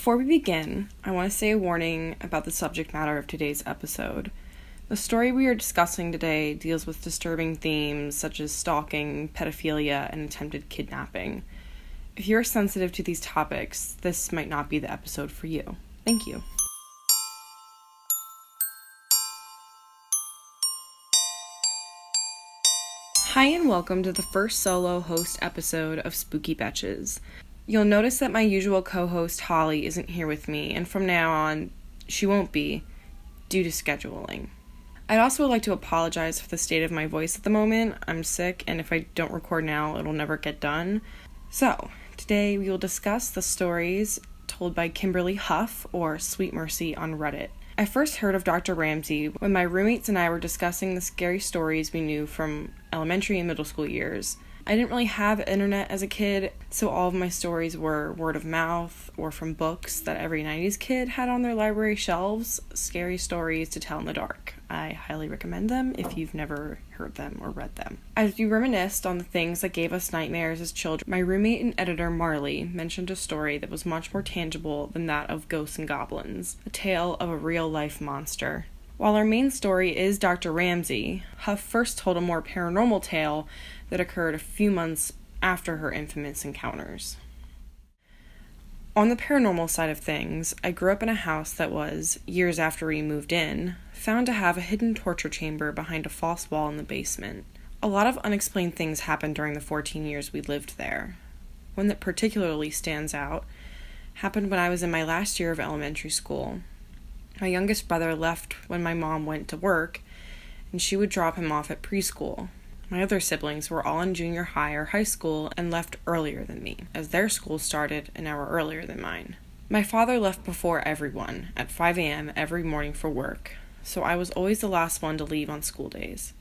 Before we begin, I want to say a warning about the subject matter of today's episode. The story we are discussing today deals with disturbing themes such as stalking, pedophilia, and attempted kidnapping. If you're sensitive to these topics, this might not be the episode for you. Thank you. Hi and welcome to the first solo host episode of Spooky Betches. You'll notice that my usual co-host Holly isn't here with me, and from now on, she won't be, due to scheduling. I'd also like to apologize for the state of my voice at the moment. I'm sick, and if I don't record now, it'll never get done. So, today we will discuss the stories told by Kimberly Huff, or Sweet Mercy, on Reddit. I first heard of Dr. Ramsey when my roommates and I were discussing the scary stories we knew from elementary and middle school years. I didn't really have internet as a kid, so all of my stories were word of mouth or from books that every 90s kid had on their library shelves, scary stories to tell in the dark. I highly recommend them if you've never heard them or read them. As we reminisced on the things that gave us nightmares as children, my roommate and editor Marley mentioned a story that was much more tangible than that of ghosts and goblins, a tale of a real-life monster. While our main story is Dr. Ramsey, Huff first told a more paranormal tale that occurred a few months after her infamous encounters. On the paranormal side of things, I grew up in a house that was, years after we moved in, found to have a hidden torture chamber behind a false wall in the basement. A lot of unexplained things happened during the 14 years we lived there. One that particularly stands out happened when I was in my last year of elementary school. My youngest brother left when my mom went to work, and she would drop him off at preschool. My other siblings were all in junior high or high school and left earlier than me, as their school started an hour earlier than mine. My father left before everyone, at 5 a.m. every morning for work, so I was always the last one to leave on school days.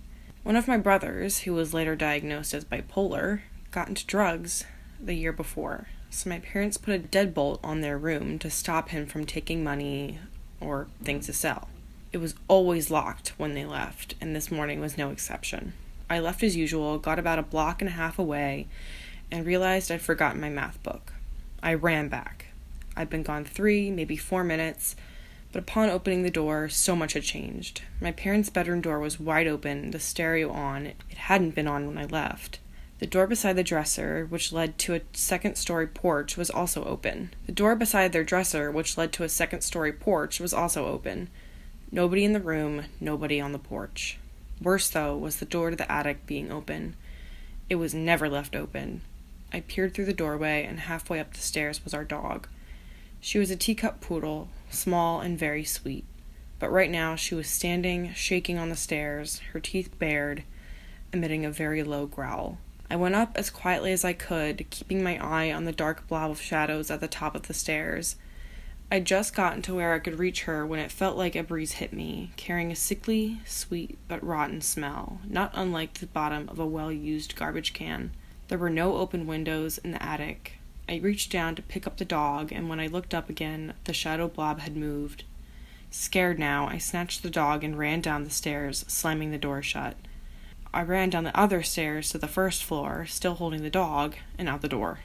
One of my brothers, who was later diagnosed as bipolar, got into drugs the year before, so my parents put a deadbolt on their room to stop him from taking money or things to sell. It was always locked when they left, and this morning was no exception. I left as usual, got about a block and a half away, and realized I'd forgotten my math book. I ran back. I'd been gone 3, maybe 4 minutes, but upon opening the door, so much had changed. My parents' bedroom door was wide open, the stereo on. It hadn't been on when I left. The door beside the dresser, which led to a second-story porch, was also open. The door beside their dresser, which led to a second-story porch, was also open. Nobody in the room, nobody on the porch. Worse, though, was the door to the attic being open. It was never left open. I peered through the doorway, and halfway up the stairs was our dog. She was a teacup poodle, small and very sweet. But right now she was standing, shaking on the stairs, her teeth bared, emitting a very low growl. I went up as quietly as I could, keeping my eye on the dark blob of shadows at the top of the stairs. I'd just gotten to where I could reach her when it felt like a breeze hit me, carrying a sickly, sweet, but rotten smell, not unlike the bottom of a well-used garbage can. There were no open windows in the attic. I reached down to pick up the dog, and when I looked up again, the shadow blob had moved. Scared now, I snatched the dog and ran down the stairs, slamming the door shut. I ran down the other stairs to the first floor, still holding the dog, and out the door.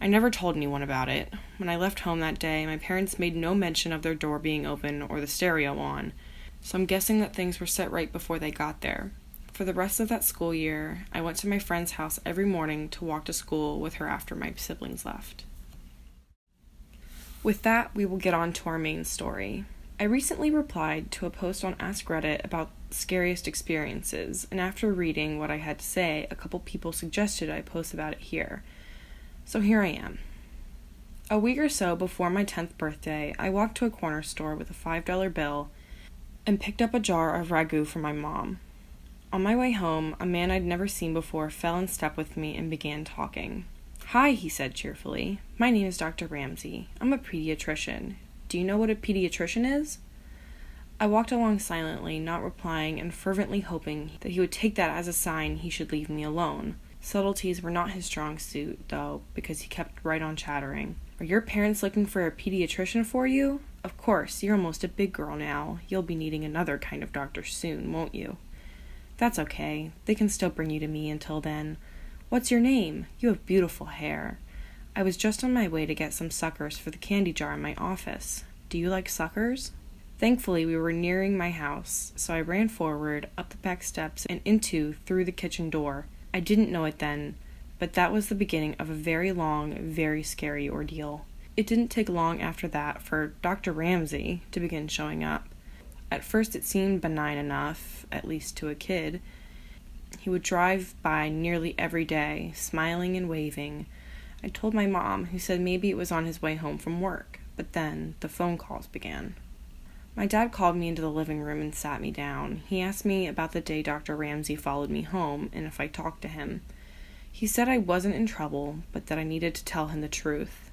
I never told anyone about it. When I left home that day, my parents made no mention of their door being open or the stereo on, so I'm guessing that things were set right before they got there. For the rest of that school year, I went to my friend's house every morning to walk to school with her after my siblings left. With that, we will get on to our main story. I recently replied to a post on Ask Reddit about scariest experiences, and after reading what I had to say, a couple people suggested I post about it here. So here I am. A week or so before my 10th birthday, I walked to a corner store with a $5 bill and picked up a jar of ragu for my mom. On my way home, a man I'd never seen before fell in step with me and began talking. "Hi," he said cheerfully. "My name is Dr. Ramsey. I'm a pediatrician. Do you know what a pediatrician is?" I walked along silently, not replying, and fervently hoping that he would take that as a sign he should leave me alone. Subtleties were not his strong suit, though, because he kept right on chattering. "Are your parents looking for a pediatrician for you? Of course, you're almost a big girl now. You'll be needing another kind of doctor soon, won't you?" "That's okay. They can still bring you to me until then. What's your name? You have beautiful hair. I was just on my way to get some suckers for the candy jar in my office. Do you like suckers? Thankfully, we were nearing my house, so I ran forward, up the back steps, and through the kitchen door. I didn't know it then, but that was the beginning of a very long, very scary ordeal. It didn't take long after that for Dr. Ramsey to begin showing up. At first it seemed benign enough, at least to a kid. He would drive by nearly every day, smiling and waving. I told my mom, who said maybe it was on his way home from work, but then the phone calls began. My dad called me into the living room and sat me down. He asked me about the day Dr. Ramsey followed me home and if I talked to him. He said I wasn't in trouble, but that I needed to tell him the truth.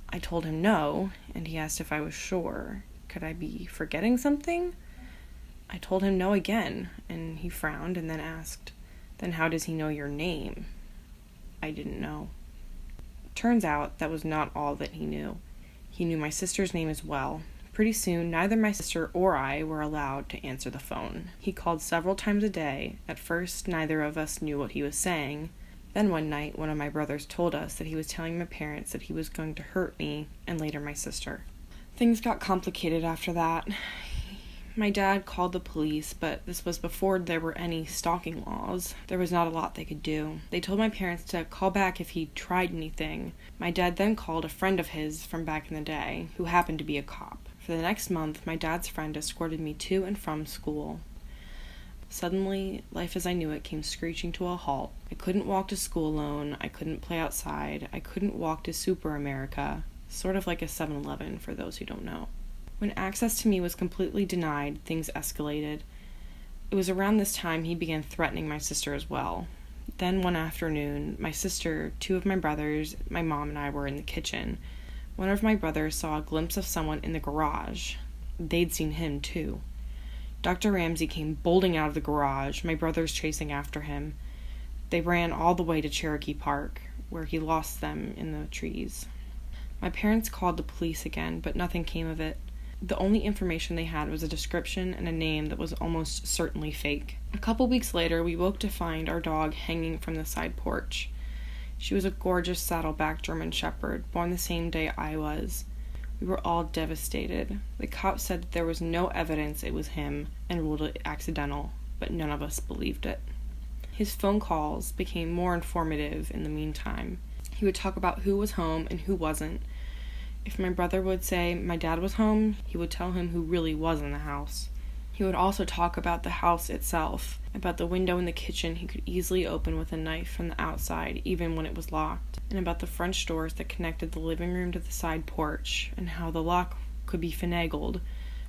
I told him no, and he asked if I was sure. Could I be forgetting something? I told him no again, and he frowned and then asked, "Then how does he know your name?" I didn't know. Turns out that was not all that he knew. He knew my sister's name as well. Pretty soon, neither my sister or I were allowed to answer the phone. He called several times a day. At first, neither of us knew what he was saying. Then one night, one of my brothers told us that he was telling my parents that he was going to hurt me, and later my sister. Things got complicated after that. My dad called the police, but this was before there were any stalking laws. There was not a lot they could do. They told my parents to call back if he tried anything. My dad then called a friend of his from back in the day, who happened to be a cop. For the next month, my dad's friend escorted me to and from school. Suddenly, life as I knew it came screeching to a halt. I couldn't walk to school alone. I couldn't play outside. I couldn't walk to Super America, sort of like a 7-Eleven for those who don't know. When access to me was completely denied, things escalated. It was around this time he began threatening my sister as well. Then one afternoon, my sister, 2 of my brothers, my mom, and I were in the kitchen. One of my brothers saw a glimpse of someone in the garage. They'd seen him too. Dr. Ramsey came bolting out of the garage, my brothers chasing after him. They ran all the way to Cherokee Park, where he lost them in the trees. My parents called the police again, but nothing came of it. The only information they had was a description and a name that was almost certainly fake. A couple weeks later, we woke to find our dog hanging from the side porch. She was a gorgeous saddleback German Shepherd, born the same day I was. We were all devastated. The cops said that there was no evidence it was him and ruled it accidental, but none of us believed it. His phone calls became more informative in the meantime. He would talk about who was home and who wasn't. If my brother would say my dad was home, he would tell him who really was in the house. He would also talk about the house itself, about the window in the kitchen he could easily open with a knife from the outside, even when it was locked, and about the French doors that connected the living room to the side porch, and how the lock could be finagled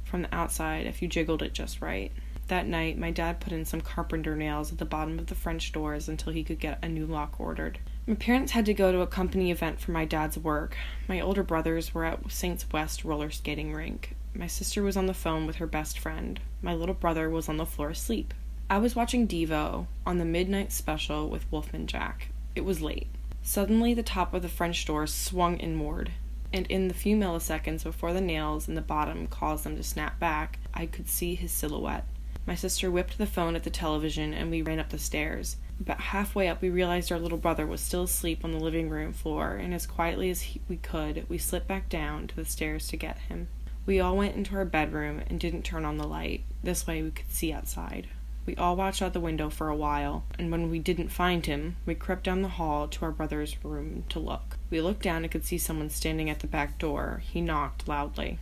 from the outside if you jiggled it just right. That night, my dad put in some carpenter nails at the bottom of the French doors until he could get a new lock ordered. My parents had to go to a company event for my dad's work. My older brothers were at Saints West roller skating rink. My sister was on the phone with her best friend. My little brother was on the floor asleep. I was watching Devo on the midnight special with Wolfman Jack. It was late. Suddenly, the top of the French door swung inward, and in the few milliseconds before the nails in the bottom caused them to snap back, I could see his silhouette. My sister whipped the phone at the television, and we ran up the stairs. About halfway up, we realized our little brother was still asleep on the living room floor, and as quietly as we could, we slipped back down to the stairs to get him. We all went into our bedroom and didn't turn on the light. This way we could see outside. We all watched out the window for a while, and when we didn't find him, we crept down the hall to our brother's room to look. We looked down and could see someone standing at the back door. He knocked loudly.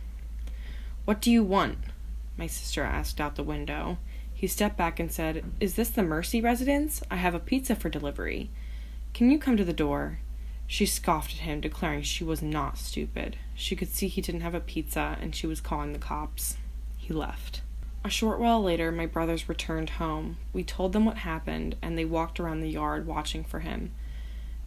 "What do you want?" my sister asked out the window. He stepped back and said, "Is this the Mercy residence? I have a pizza for delivery. Can you come to the door?" She scoffed at him, declaring she was not stupid. She could see he didn't have a pizza, and she was calling the cops. He left. A short while later, my brothers returned home. We told them what happened, and they walked around the yard watching for him.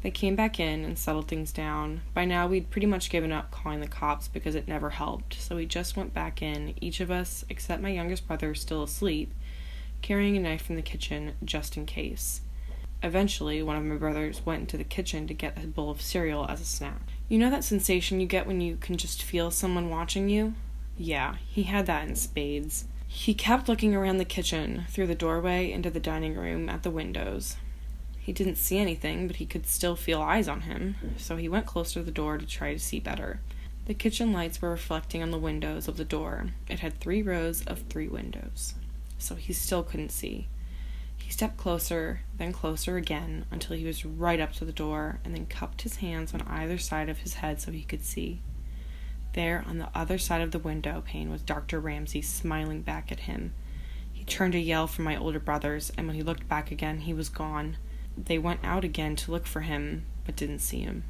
They came back in and settled things down. By now, we'd pretty much given up calling the cops because it never helped, so we just went back in, each of us, except my youngest brother, still asleep, carrying a knife from the kitchen just in case. Eventually, one of my brothers went into the kitchen to get a bowl of cereal as a snack. You know that sensation you get when you can just feel someone watching you? Yeah, he had that in spades. He kept looking around the kitchen, through the doorway into the dining room, at the windows. He didn't see anything, but he could still feel eyes on him, so he went closer to the door to try to see better. The kitchen lights were reflecting on the windows of the door. It had 3 rows of 3 windows, so he still couldn't see. He stepped closer, then closer again, until he was right up to the door, and then cupped his hands on either side of his head so he could see. There, on the other side of the window pane, was Dr. Ramsey smiling back at him. He turned to yell for my older brothers, and when he looked back again, he was gone. They went out again to look for him, but didn't see him.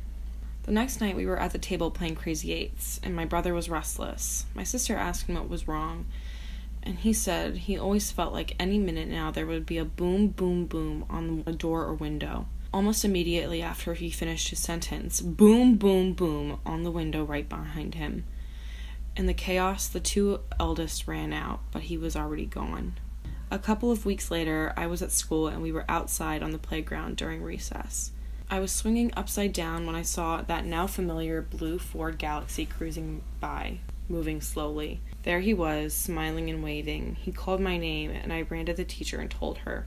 The next night we were at the table playing Crazy Eights, and my brother was restless. My sister asked him what was wrong, and he said he always felt like any minute now there would be a boom, boom, boom on a door or window. Almost immediately after he finished his sentence, boom, boom, boom on the window right behind him. In the chaos, the 2 eldest ran out, but he was already gone. A couple of weeks later, I was at school and we were outside on the playground during recess. I was swinging upside down when I saw that now familiar blue Ford Galaxy cruising by, moving slowly. There he was, smiling and waving. He called my name, and I ran to the teacher and told her.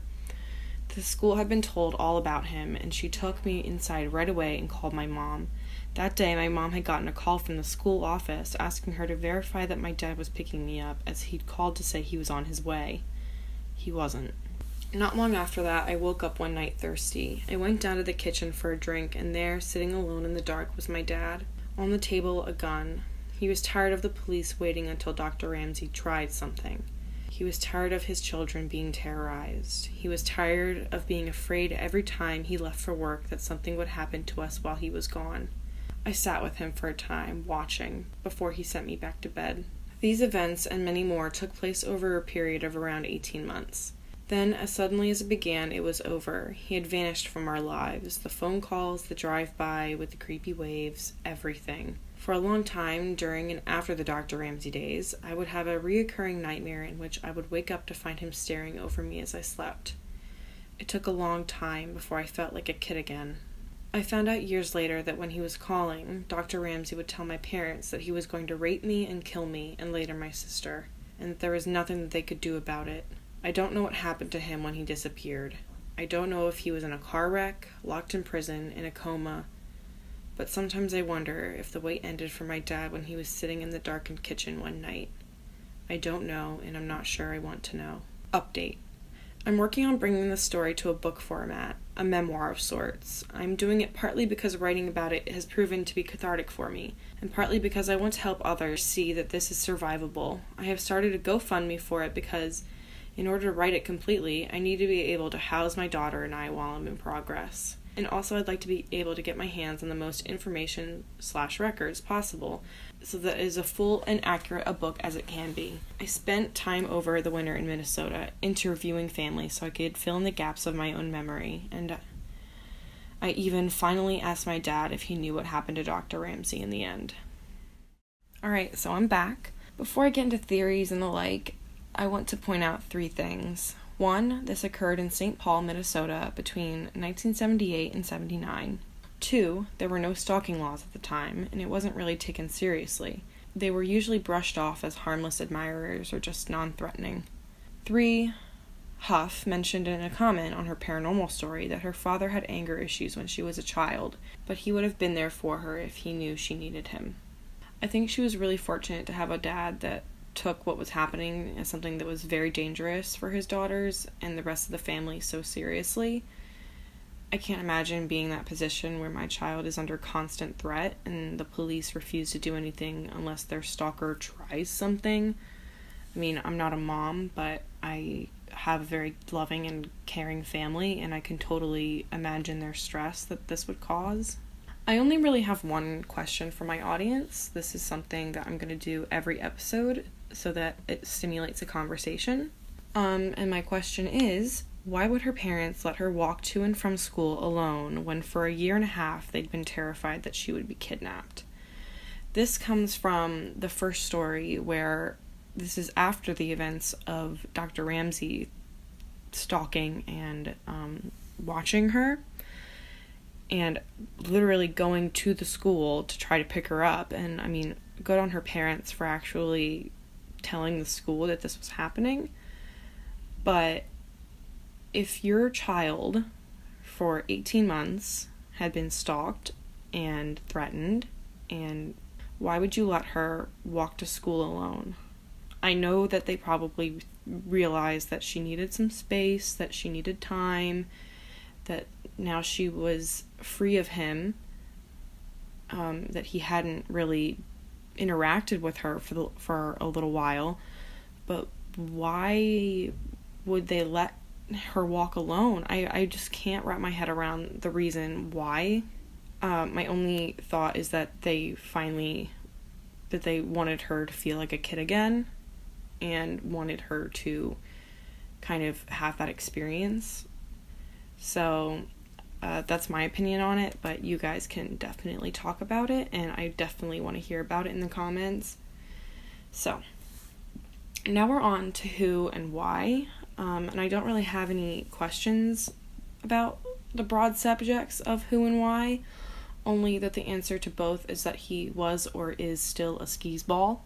The school had been told all about him, and she took me inside right away and called my mom. That day, my mom had gotten a call from the school office asking her to verify that my dad was picking me up, as he'd called to say he was on his way. He wasn't. Not long after that, I woke up one night thirsty. I went down to the kitchen for a drink, and there, sitting alone in the dark, was my dad. On the table, a gun. He was tired of the police waiting until Dr. Ramsey tried something. He was tired of his children being terrorized. He was tired of being afraid every time he left for work that something would happen to us while he was gone. I sat with him for a time, watching, before he sent me back to bed. These events and many more took place over a period of around 18 months. Then, as suddenly as it began, it was over. He had vanished from our lives. The phone calls, the drive-by with the creepy waves, everything. For a long time, during and after the Dr. Ramsey days, I would have a reoccurring nightmare in which I would wake up to find him staring over me as I slept. It took a long time before I felt like a kid again. I found out years later that when he was calling, Dr. Ramsey would tell my parents that he was going to rape me and kill me, and later my sister, and that there was nothing that they could do about it. I don't know what happened to him when he disappeared. I don't know if he was in a car wreck, locked in prison, in a coma, but sometimes I wonder if the wait ended for my dad when he was sitting in the darkened kitchen one night. I don't know, and I'm not sure I want to know. Update. I'm working on bringing the story to a book format, a memoir of sorts. I'm doing it partly because writing about it has proven to be cathartic for me, and partly because I want to help others see that this is survivable. I have started a GoFundMe for it because, in order to write it completely, I need to be able to house my daughter and I while I'm in progress. And also I'd like to be able to get my hands on the most information/records possible, so that it is as full and accurate a book as it can be. I spent time over the winter in Minnesota interviewing families so I could fill in the gaps of my own memory, and I even finally asked my dad if he knew what happened to Dr. Ramsey in the end. Alright, so I'm back. Before I get into theories and the like, I want to point out 3 things. 1, this occurred in St. Paul, Minnesota between 1978 and 79. 2, there were no stalking laws at the time, and it wasn't really taken seriously. They were usually brushed off as harmless admirers or just non-threatening. 3, Huff mentioned in a comment on her paranormal story that her father had anger issues when she was a child, but he would have been there for her if he knew she needed him. I think she was really fortunate to have a dad that took what was happening as something that was very dangerous for his daughters and the rest of the family so seriously. I can't imagine being in that position where my child is under constant threat and the police refuse to do anything unless their stalker tries something. I mean, I'm not a mom, but I have a very loving and caring family, and I can totally imagine their stress that this would cause. I only really have one question for my audience. This is something that I'm going to do every episode so that it stimulates a conversation. And my question is, why would her parents let her walk to and from school alone when for a year and a half they'd been terrified that she would be kidnapped? This comes from the first story, where this is after the events of Dr. Ramsey stalking and watching her, and literally going to the school to try to pick her up. And I mean, good on her parents for actually telling the school that this was happening. But if your child, for 18 months, had been stalked and threatened, and why would you let her walk to school alone? I know that they probably realized that she needed some space, that she needed time, that now she was free of him, that he hadn't really interacted with her for a little while, but why would they let her walk alone? I just can't wrap my head around the reason why. My only thought is that they wanted her to feel like a kid again and wanted her to kind of have that experience. So that's my opinion on it, but you guys can definitely talk about it, and I definitely want to hear about it in the comments. So now we're on to who and why, and I don't really have any questions about the broad subjects of who and why, only that the answer to both is that he was or is still a skis ball.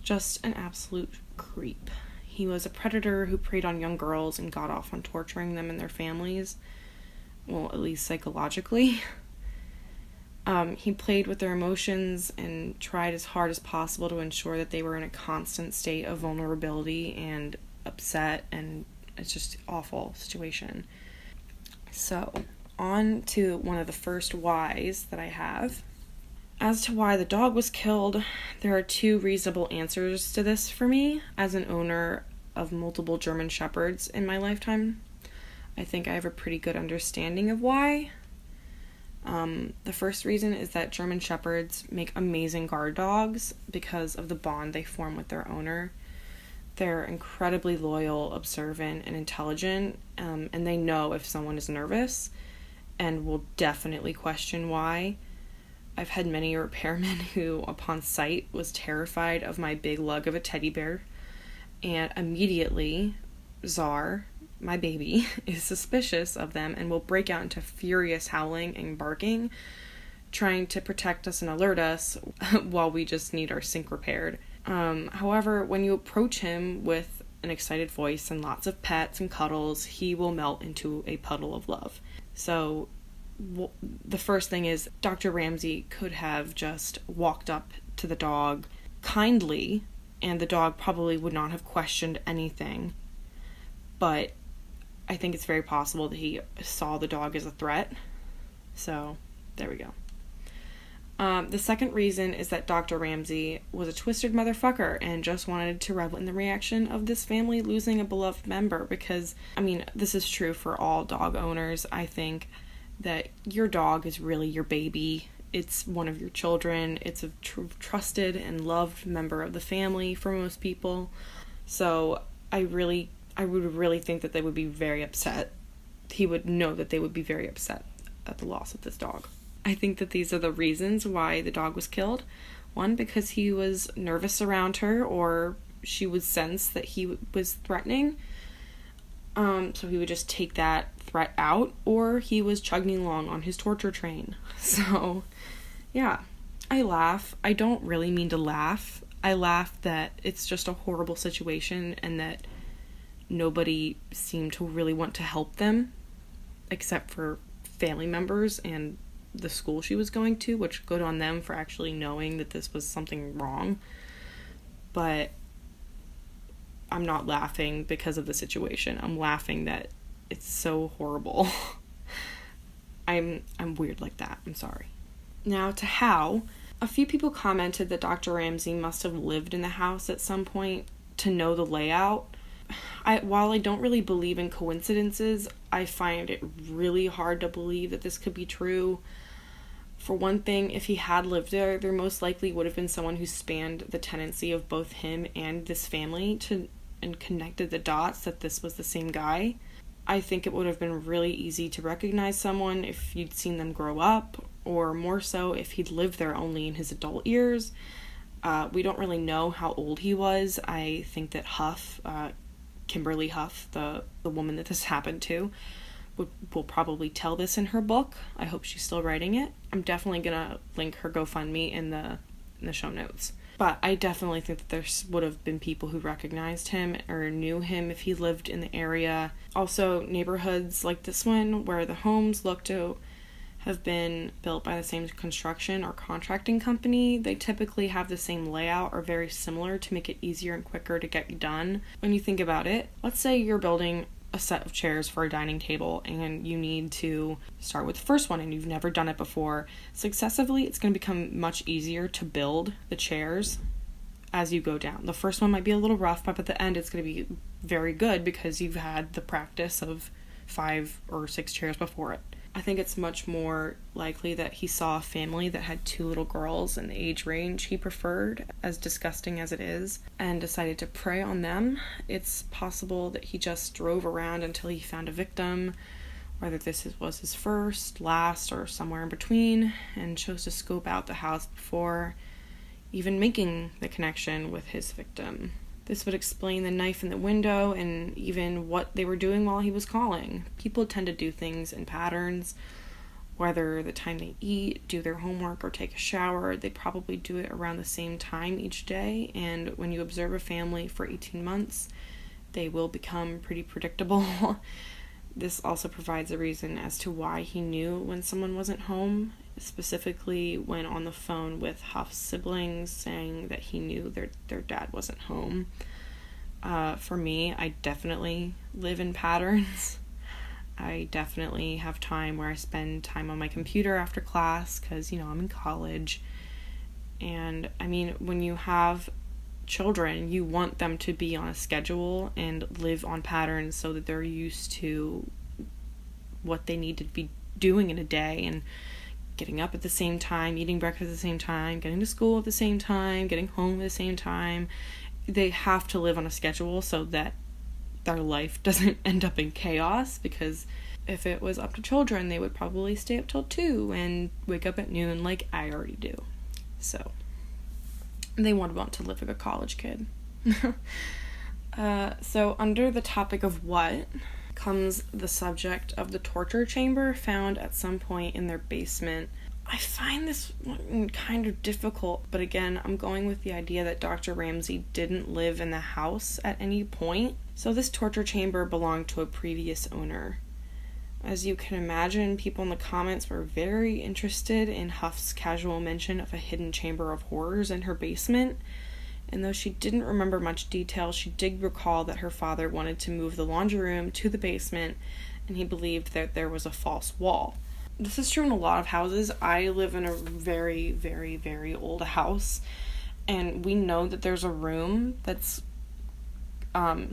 Just an absolute creep. He was a predator who preyed on young girls and got off on torturing them and their families. Well, at least psychologically. He played with their emotions and tried as hard as possible to ensure that they were in a constant state of vulnerability and upset, and it's just an awful situation. So, on to one of the first whys that I have. As to why the dog was killed, there are two reasonable answers to this for me as an owner of multiple German Shepherds in my lifetime. I think I have a pretty good understanding of why. The first reason is that German Shepherds make amazing guard dogs because of the bond they form with their owner. They're incredibly loyal, observant, and intelligent, and they know if someone is nervous and will definitely question why. I've had many repairmen who, upon sight, was terrified of my big lug of a teddy bear, and immediately, Czar, my baby, is suspicious of them and will break out into furious howling and barking, trying to protect us and alert us while we just need our sink repaired. However, when you approach him with an excited voice and lots of pets and cuddles, he will melt into a puddle of love. So the first thing is Dr. Ramsey could have just walked up to the dog kindly, and the dog probably would not have questioned anything. But I think it's very possible that he saw the dog as a threat. So there we go. The second reason is that Dr. Ramsey was a twisted motherfucker and just wanted to revel in the reaction of this family losing a beloved member, because, I mean, this is true for all dog owners. I think that your dog is really your baby. It's one of your children. It's a trusted and loved member of the family for most people. So I would really think that they would be very upset. He would know that they would be very upset at the loss of this dog. I think that these are the reasons why the dog was killed. One, because he was nervous around her, or she would sense that he was threatening. So he would just take that threat out, or he was chugging along on his torture train. So, yeah, I laugh. I don't really mean to laugh. I laugh that it's just a horrible situation and that nobody seemed to really want to help them, except for family members and the school she was going to, which good on them for actually knowing that this was something wrong. But I'm not laughing because of the situation. I'm laughing that it's so horrible. I'm weird like that. I'm sorry. Now to how. A few people commented that Dr. Ramsey must have lived in the house at some point to know the layout. While I don't really believe in coincidences, I find it really hard to believe that this could be true. For one thing, if he had lived there most likely would have been someone who spanned the tenancy of both him and this family and connected the dots that this was the same guy. I think it would have been really easy to recognize someone if you'd seen them grow up, or more so if he'd lived there only in his adult years. We don't really know how old he was. I think that Huff, Kimberly Huff, the woman that this happened to, will probably tell this in her book. I hope she's still writing it. I'm definitely gonna link her GoFundMe in the in the show notes. But I definitely think that there would have been people who recognized him or knew him if he lived in the area. Also, neighborhoods like this one where the homes look to have been built by the same construction or contracting company, they typically have the same layout or very similar to make it easier and quicker to get done. When you think about it, let's say you're building a set of chairs for a dining table and you need to start with the first one and you've never done it before. Successively, it's going to become much easier to build the chairs as you go down. The first one might be a little rough, but at the end it's going to be very good because you've had the practice of 5 or 6 chairs before it. I think it's much more likely that he saw a family that had 2 little girls in the age range he preferred, as disgusting as it is, and decided to prey on them. It's possible that he just drove around until he found a victim, whether this was his first, last, or somewhere in between, and chose to scope out the house before even making the connection with his victim. This would explain the knife in the window and even what they were doing while he was calling. People tend to do things in patterns, whether the time they eat, do their homework, or take a shower. They probably do it around the same time each day, and when you observe a family for 18 months, they will become pretty predictable. This also provides a reason as to why he knew when someone wasn't home, specifically when on the phone with Huff's siblings saying that he knew their dad wasn't home. For me, I definitely live in patterns. I definitely have time where I spend time on my computer after class because, I'm in college. And, when you have children, you want them to be on a schedule and live on patterns so that they're used to what they need to be doing in a day and getting up at the same time, eating breakfast at the same time, getting to school at the same time, getting home at the same time. They have to live on a schedule so that their life doesn't end up in chaos, because if it was up to children, they would probably stay up till 2 and wake up at noon like I already do. So they would want to live like a college kid. So under the topic of what comes the subject of the torture chamber found at some point in their basement. I find this one kind of difficult, but again, I'm going with the idea that Dr. Ramsey didn't live in the house at any point, so this torture chamber belonged to a previous owner. As you can imagine, people in the comments were very interested in Huff's casual mention of a hidden chamber of horrors in her basement, and though she didn't remember much detail, she did recall that her father wanted to move the laundry room to the basement, and he believed that there was a false wall. This is true in a lot of houses. I live in a very, very, very old house, and we know that there's a room that's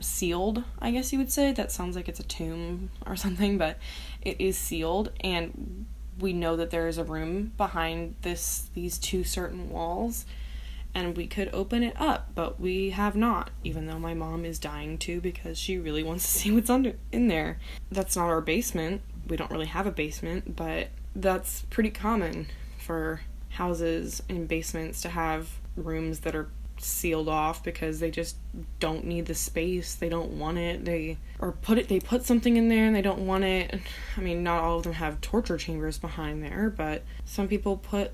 sealed, I guess you would say. That sounds like it's a tomb or something, but it is sealed, and we know that there is a room behind these 2 certain walls, and we could open it up, but we have not, even though my mom is dying to because she really wants to see what's in there. That's not our basement. We don't really have a basement, but that's pretty common for houses and basements to have rooms that are sealed off because they just don't need the space. They don't want it. They put something in there and they don't want it. Not all of them have torture chambers behind there, but some people put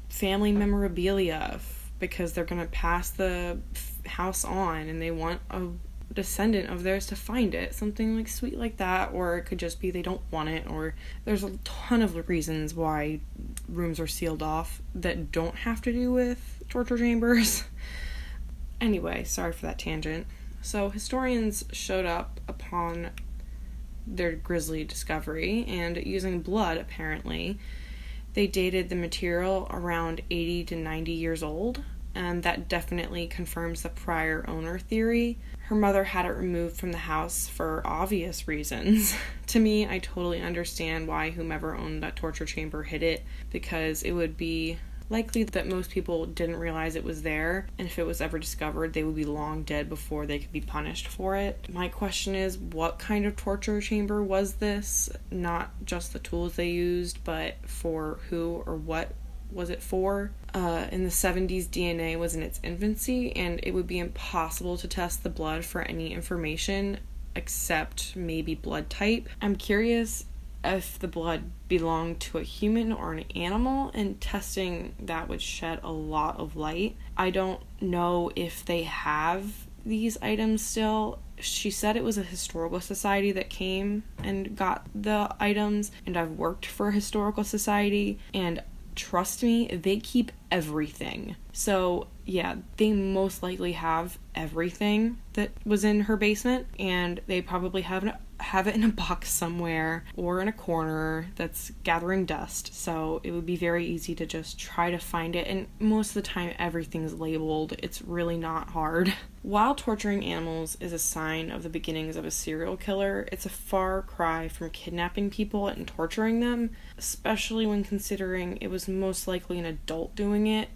family memorabilia because they're gonna pass the house on and they want a descendant of theirs to find it, something sweet like that, or it could just be they don't want it, or there's a ton of reasons why rooms are sealed off that don't have to do with torture chambers. Anyway, sorry for that tangent. So historians showed up upon their grisly discovery, and using blood, apparently, they dated the material around 80 to 90 years old, and that definitely confirms the prior owner theory. Her mother had it removed from the house for obvious reasons. To me, I totally understand why whomever owned that torture chamber hid it, because it would be likely that most people didn't realize it was there, and if it was ever discovered, they would be long dead before they could be punished for it. My question is, what kind of torture chamber was this? Not just the tools they used, but for who or what was it for? In the 70s, DNA was in its infancy, and it would be impossible to test the blood for any information except maybe blood type. I'm curious if the blood belonged to a human or an animal, and testing that would shed a lot of light. I don't know if they have these items still. She said it was a historical society that came and got the items, and I've worked for a historical society, and trust me, they keep everything. So yeah, they most likely have everything that was in her basement, and they probably have it in a box somewhere or in a corner that's gathering dust. So it would be very easy to just try to find it, and most of the time everything's labeled. It's really not hard. While torturing animals is a sign of the beginnings of a serial killer, it's a far cry from kidnapping people and torturing them, especially when considering it was most likely an adult doing it.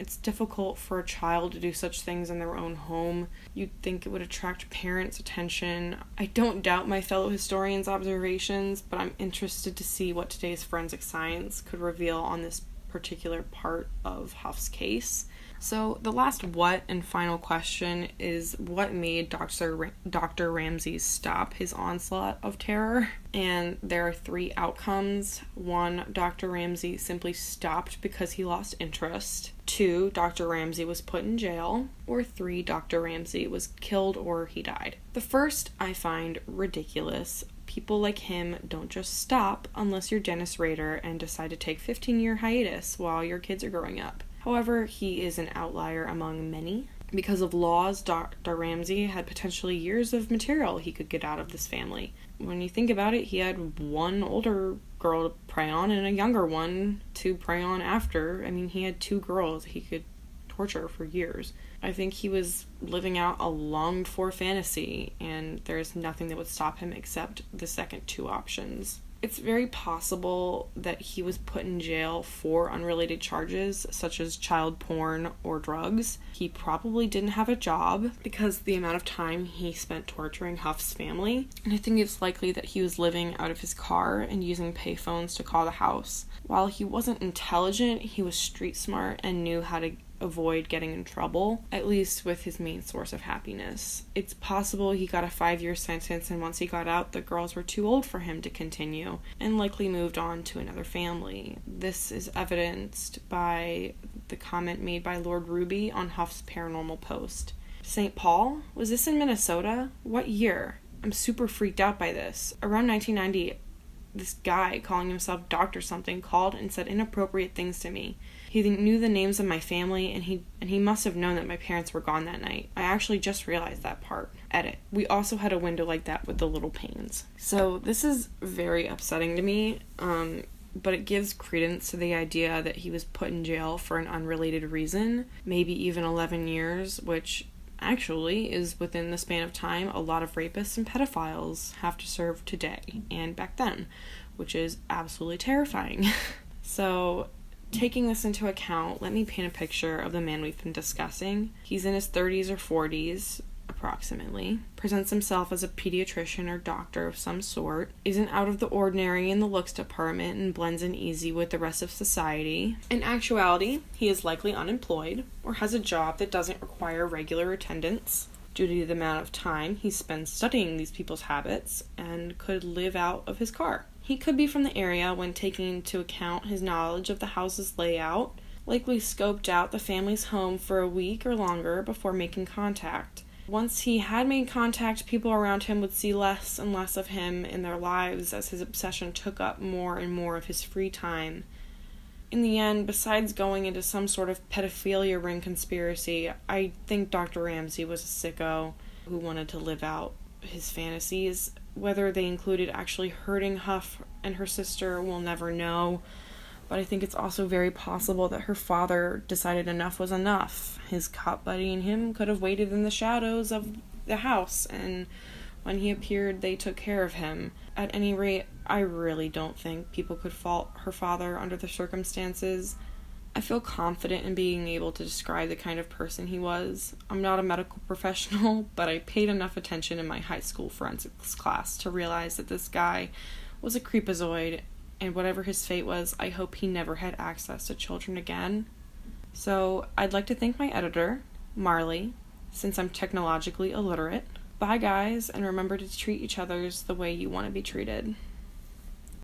It's difficult for a child to do such things in their own home. You'd think it would attract parents' attention. I don't doubt my fellow historians' observations, but I'm interested to see what today's forensic science could reveal on this particular part of Huff's case. So the last what and final question is, what made Dr. Ramsey stop his onslaught of terror? And there are 3 outcomes. 1, Dr. Ramsey simply stopped because he lost interest. 2, Dr. Ramsey was put in jail. Or 3, Dr. Ramsey was killed or he died. The first I find ridiculous. People like him don't just stop unless you're Dennis Rader and decide to take 15-year hiatus while your kids are growing up. However, he is an outlier among many. Because of laws, Dr. Ramsey had potentially years of material he could get out of this family. When you think about it, he had one older girl to prey on and a younger one to prey on after. I mean, he had 2 girls he could torture for years. I think he was living out a longed-for fantasy, and there's nothing that would stop him except the second 2 options. It's very possible that he was put in jail for unrelated charges, such as child porn or drugs. He probably didn't have a job because the amount of time he spent torturing Huff's family. And I think it's likely that he was living out of his car and using payphones to call the house. While he wasn't intelligent, he was street smart and knew how to avoid getting in trouble, at least with his main source of happiness. It's possible he got a 5-year sentence, and once he got out, the girls were too old for him to continue, and likely moved on to another family. This is evidenced by the comment made by Lord Ruby on Huff's paranormal post. St. Paul? Was this in Minnesota? What year? I'm super freaked out by this. Around 1990, this guy calling himself Dr. something called and said inappropriate things to me. He knew the names of my family, and he must have known that my parents were gone that night. I actually just realized that part. Edit. We also had a window like that with the little panes. So this is very upsetting to me, but it gives credence to the idea that he was put in jail for an unrelated reason, maybe even 11 years, which actually is within the span of time a lot of rapists and pedophiles have to serve today and back then, which is absolutely terrifying. So, taking this into account, let me paint a picture of the man we've been discussing. He's in his 30s or 40s, approximately, presents himself as a pediatrician or doctor of some sort, isn't out of the ordinary in the looks department, and blends in easy with the rest of society. In actuality, he is likely unemployed, or has a job that doesn't require regular attendance, due to the amount of time he spends studying these people's habits, and could live out of his car. He could be from the area when taking into account his knowledge of the house's layout, likely scoped out the family's home for a week or longer before making contact. Once he had made contact, people around him would see less and less of him in their lives as his obsession took up more and more of his free time. In the end, besides going into some sort of pedophilia ring conspiracy, I think Dr. Ramsey was a sicko who wanted to live out his fantasies. Whether they included actually hurting Huff and her sister, we'll never know. But I think it's also very possible that her father decided enough was enough. His cop buddy and him could have waited in the shadows of the house, and when he appeared, they took care of him. At any rate, I really don't think people could fault her father under the circumstances. I feel confident in being able to describe the kind of person he was. I'm not a medical professional, but I paid enough attention in my high school forensics class to realize that this guy was a creepazoid, and whatever his fate was, I hope he never had access to children again. So, I'd like to thank my editor, Marley, since I'm technologically illiterate. Bye guys, and remember to treat each other the way you want to be treated.